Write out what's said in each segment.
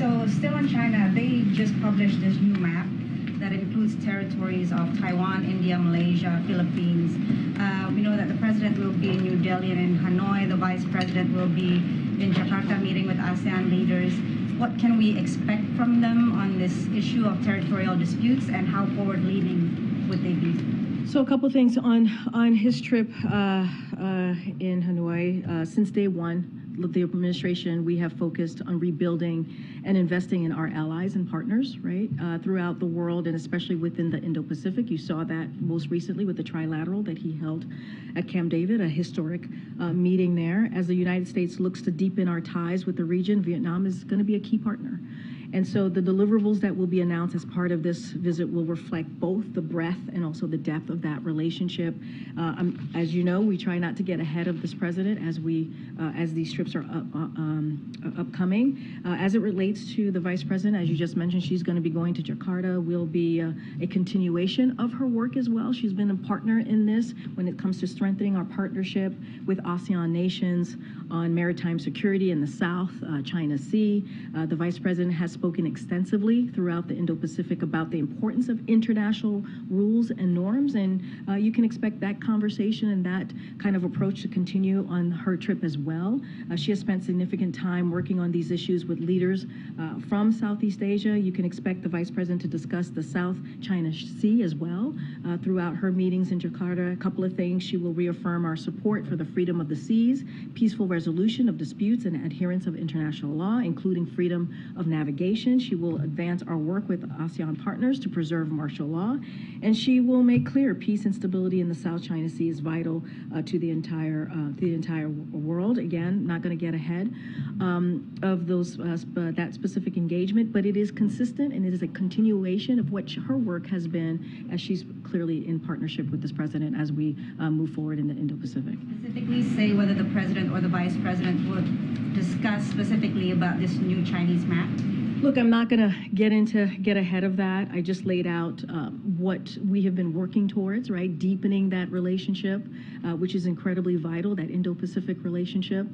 So still on China, they just published this new map that includes territories of Taiwan, India, Malaysia, Philippines. We know that the president will be in New Delhi and in Hanoi. The vice president will be in Jakarta meeting with ASEAN leaders. What can we expect from them on this issue of territorial disputes, and how forward-leaning would they be? So a couple things on his trip in Hanoi. Since day one, the administration, we have focused on rebuilding and investing in our allies and partners, right, throughout the world, and especially within the Indo-Pacific. You saw that most recently with the trilateral that he held at Camp David, a historic meeting there. As the United States looks to deepen our ties with the region, Vietnam is going to be a key partner. And so the deliverables that will be announced as part of this visit will reflect both the breadth and also the depth of that relationship. As you know, we try not to get ahead of this president as these trips are upcoming. As it relates to the vice president, as you just mentioned, she's going to be going to Jakarta. Will be a continuation of her work as well. She's been a partner in this when it comes to strengthening our partnership with ASEAN nations on maritime security in the South China Sea. The vice president has spoken extensively throughout the Indo-Pacific about the importance of international rules and norms, and you can expect that conversation and that kind of approach to continue on her trip as well. She has spent significant time working on these issues with leaders from Southeast Asia. You can expect the vice president to discuss the South China Sea as well throughout her meetings in Jakarta. A couple of things: she will reaffirm our support for the freedom of the seas, peaceful resolution of disputes, and adherence of international law, including freedom of navigation. She will advance our work with ASEAN partners to preserve martial law, and she will make clear peace and stability in the South China Sea is vital to the entire world. Again, not going to get ahead of that specific engagement, but it is consistent and it is a continuation of what her work has been, as she's clearly in partnership with this president as we move forward in the Indo-Pacific. Specifically say whether the president or the vice president would discuss specifically about this new Chinese map? Look, I'm not going to get ahead of that. I just laid out what we have been working towards, right? Deepening that relationship, which is incredibly vital, that Indo-Pacific relationship.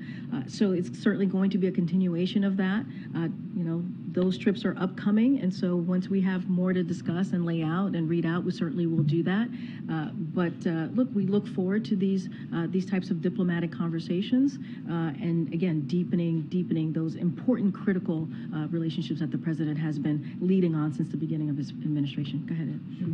So it's certainly going to be a continuation of that. Those trips are upcoming, and so once we have more to discuss and lay out and read out, we certainly will do that. Look, we look forward to these types of diplomatic conversations, and again, deepening those important, critical relationships that the president has been leading on since the beginning of his administration. Go ahead, Ed.